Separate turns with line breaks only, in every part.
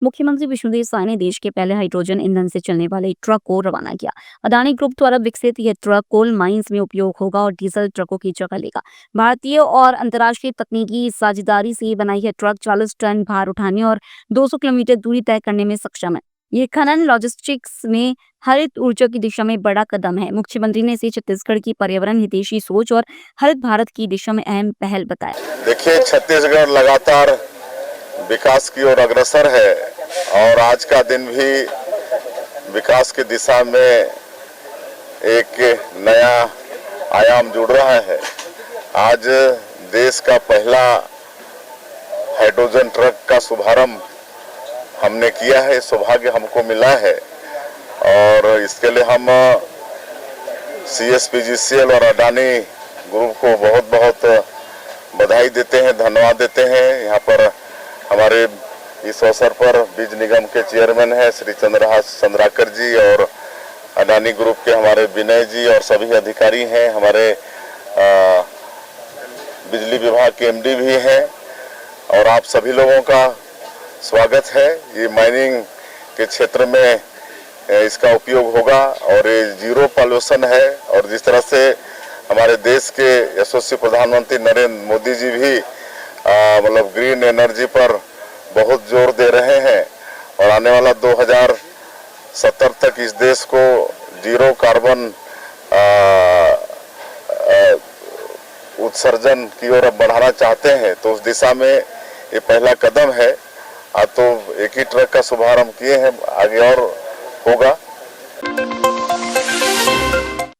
मुख्यमंत्री विष्णुदेव साय ने देश के पहले हाइड्रोजन ईंधन से चलने वाले ट्रक को रवाना किया। अदानी ग्रुप द्वारा विकसित यह ट्रक कोल माइंस में उपयोग होगा और डीजल ट्रकों की जगह लेगा। भारतीय और अंतर्राष्ट्रीय तकनीकी साझेदारी से बनाई यह ट्रक 40 टन भार उठाने और 200 किलोमीटर दूरी तय करने में सक्षम है। ये खनन लॉजिस्टिक्स में हरित ऊर्जा की दिशा में बड़ा कदम है। मुख्यमंत्री ने इसे छत्तीसगढ़ की पर्यावरण हितैषी सोच और हरित भारत की दिशा में अहम पहल बताया।
देखिए, छत्तीसगढ़ लगातार विकास की ओर अग्रसर है और आज का दिन भी विकास की दिशा में एक नया आयाम जुड़ रहा है। आज देश का पहला हाइड्रोजन ट्रक का शुभारंभ हमने किया है, सौभाग्य हमको मिला है और इसके लिए हम CSPGCL और अडानी ग्रुप को बहुत बहुत बधाई देते हैं, धन्यवाद देते हैं। यहाँ पर हमारे इस अवसर पर बीज निगम के चेयरमैन हैं श्री चंद्रहास चंद्राकर जी और अडानी ग्रुप के हमारे विनय जी और सभी अधिकारी हैं। हमारे बिजली विभाग के MD भी हैं और आप सभी लोगों का स्वागत है। ये माइनिंग के क्षेत्र में इसका उपयोग होगा और ये जीरो पॉल्यूशन है और जिस तरह से हमारे देश के यशस्वी प्रधानमंत्री नरेंद्र मोदी जी भी मतलब ग्रीन एनर्जी पर बहुत जोर दे रहे हैं और आने वाला 2070 तक इस देश को जीरो कार्बन उत्सर्जन की ओर बढ़ाना चाहते हैं, तो उस दिशा में ये पहला कदम है। आज तो एक ही ट्रक का शुभारंभ किए हैं, आगे और होगा।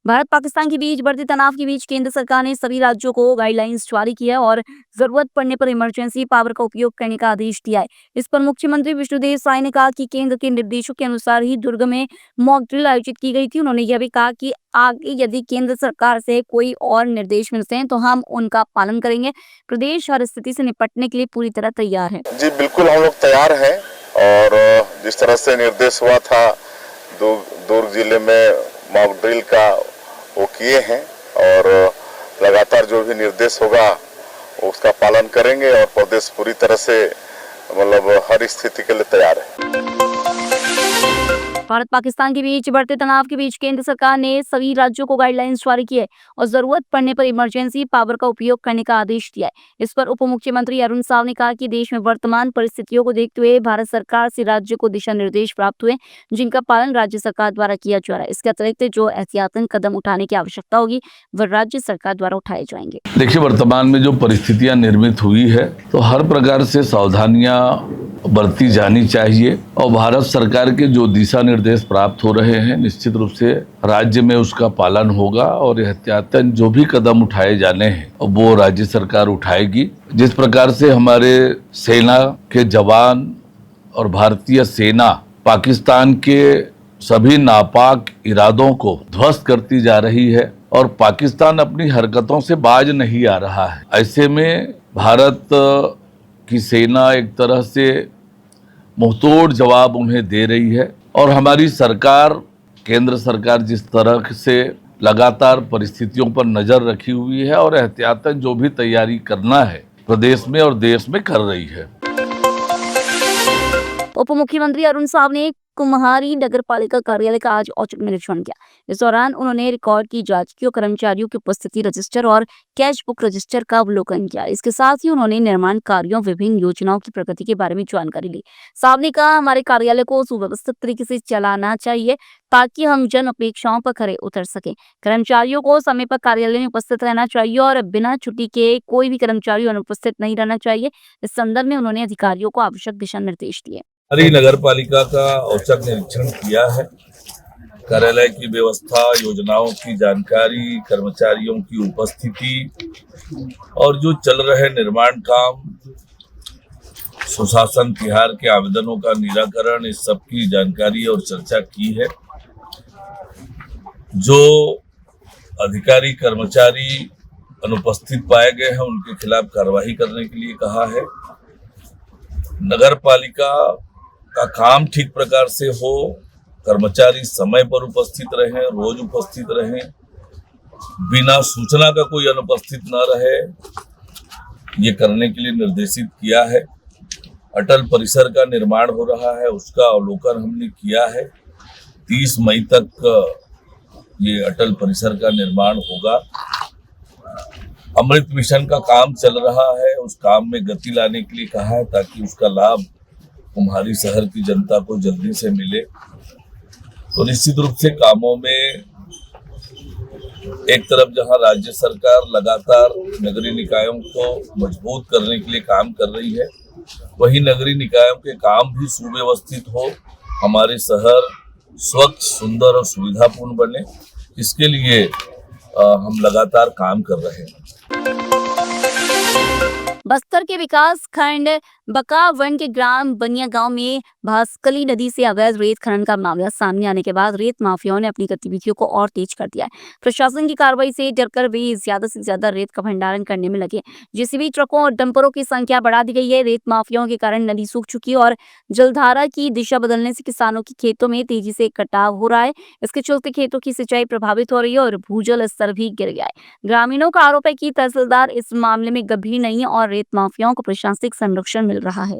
भारत पाकिस्तान के बीच बढ़ते तनाव के बीच केंद्र सरकार ने सभी राज्यों को गाइडलाइंस जारी की है और जरूरत पड़ने पर इमरजेंसी पावर का उपयोग करने का आदेश दिया है। इस पर मुख्यमंत्री विष्णुदेव साय ने कहा कि केंद्र के निर्देशों के अनुसार ही दुर्ग में मॉक ड्रिल आयोजित की गई थी। उन्होंने यह भी कहा कि आगे यदि केंद्र सरकार से कोई और निर्देश मिलते हैं तो हम उनका पालन करेंगे। प्रदेश हर स्थिति से निपटने के लिए पूरी तरह तैयार है।
जी बिल्कुल, हम लोग तैयार हैं और जिस तरह से निर्देश हुआ था दुर्ग जिले में मॉक ड्रिल का वो किए हैं और लगातार जो भी निर्देश होगा उसका पालन करेंगे और प्रदेश पूरी तरह से मतलब हर स्थिति के लिए तैयार है।
भारत पाकिस्तान के बीच बढ़ते तनाव के बीच केंद्र सरकार ने सभी राज्यों को गाइडलाइंस जारी की है और जरूरत पड़ने पर इमरजेंसी पावर का उपयोग करने का आदेश दिया है। इस पर उप मुख्यमंत्री अरुण साव ने कहा कि देश में वर्तमान परिस्थितियों को देखते हुए भारत सरकार से राज्य को दिशा निर्देश प्राप्त हुए जिनका पालन राज्य सरकार द्वारा किया जा रहा है। इसके अतिरिक्त जो एहतियातन कदम उठाने की आवश्यकता होगी वह राज्य सरकार द्वारा उठाए जाएंगे।
देखिए, वर्तमान में जो परिस्थितियां निर्मित हुई है तो हर प्रकार से सावधानियां बरती जानी चाहिए और भारत सरकार के जो दिशा निर्देश प्राप्त हो रहे हैं निश्चित रूप से राज्य में उसका पालन होगा और एहतियातन जो भी कदम उठाए जाने हैं वो राज्य सरकार उठाएगी। जिस प्रकार से हमारे सेना के जवान और भारतीय सेना पाकिस्तान के सभी नापाक इरादों को ध्वस्त करती जा रही है और पाकिस्तान अपनी हरकतों से बाज नहीं आ रहा है, ऐसे में भारत की सेना एक तरह से मुंहतोड़ जवाब उन्हें दे रही है और हमारी सरकार, केंद्र सरकार जिस तरह से लगातार परिस्थितियों पर नजर रखी हुई है और एहतियातन जो भी तैयारी करना है प्रदेश में और देश में कर रही है।
उप मुख्यमंत्री अरुण साव ने कुम्हारी नगर पालिका कार्यालय का आज औचक निरीक्षण किया। इस दौरान उन्होंने रिकॉर्ड की जांच की और कर्मचारियों की उपस्थिति रजिस्टर और कैश बुक रजिस्टर का अवलोकन किया। इसके साथ ही उन्होंने निर्माण कार्यों, विभिन्न योजनाओं की प्रगति के बारे में जानकारी ली। साहब ने कहा, हमारे कार्यालय को सुव्यवस्थित तरीके से चलाना चाहिए ताकि हम जन अपेक्षाओं पर खरे उतर सकें। कर्मचारियों को समय पर कार्यालय में उपस्थित रहना चाहिए और बिना छुट्टी के कोई भी कर्मचारी अनुपस्थित नहीं रहना चाहिए। इस संदर्भ में उन्होंने अधिकारियों को आवश्यक दिशा निर्देश दिए।
नगर पालिका का औचक निरीक्षण किया है। कार्यालय की व्यवस्था, योजनाओं की जानकारी, कर्मचारियों की उपस्थिति और जो चल रहे निर्माण काम, सुशासन तिहार के आवेदनों का निराकरण, इस सब की जानकारी और चर्चा की है। जो अधिकारी कर्मचारी अनुपस्थित पाए गए हैं उनके खिलाफ कार्रवाई करने के लिए कहा है। नगर पालिका का काम ठीक प्रकार से हो, कर्मचारी समय पर उपस्थित रहें, रोज उपस्थित रहें, बिना सूचना का कोई अनुपस्थित न रहे, ये करने के लिए निर्देशित किया है। अटल परिसर का निर्माण हो रहा है, उसका अवलोकन हमने किया है। 30 मई तक ये अटल परिसर का निर्माण होगा। अमृत मिशन का काम चल रहा है, उस काम में गति लाने के लिए कहा है ताकि उसका लाभ कुम्हारी शहर की जनता को जल्दी से मिले। तो निश्चित रूप से कामों में एक तरफ जहां राज्य सरकार लगातार नगरीय निकायों को मजबूत करने के लिए काम कर रही है, वहीं नगरीय निकायों के काम भी सुव्यवस्थित हो, हमारे शहर स्वच्छ, सुंदर और सुविधापूर्ण बने, इसके लिए हम लगातार काम कर रहे हैं।
बस्तर के विकास खंड बकावन के ग्राम बनिया गांव में भास्कली नदी से अवैध रेत खनन का मामला सामने आने के बाद रेत माफियाओं ने अपनी गतिविधियों को और तेज कर दिया है। प्रशासन की कार्रवाई से डरकर वे ज्यादा से ज्यादा रेत का भंडारण करने में लगे। जेसीबी ट्रकों और डंपरों की संख्या बढ़ा दी गई है। रेत माफियाओं के कारण नदी सूख चुकी है और जलधारा की दिशा बदलने से किसानों के खेतों में तेजी से कटाव हो रहा है। इसके चलते खेतों की सिंचाई प्रभावित हो रही है और भूजल स्तर भी गिर गया है। ग्रामीणों का आरोप है कि तहसीलदार इस मामले में गंभीर नहीं है और रेत माफियाओं को प्रशासनिक संरक्षण मिल रहा है।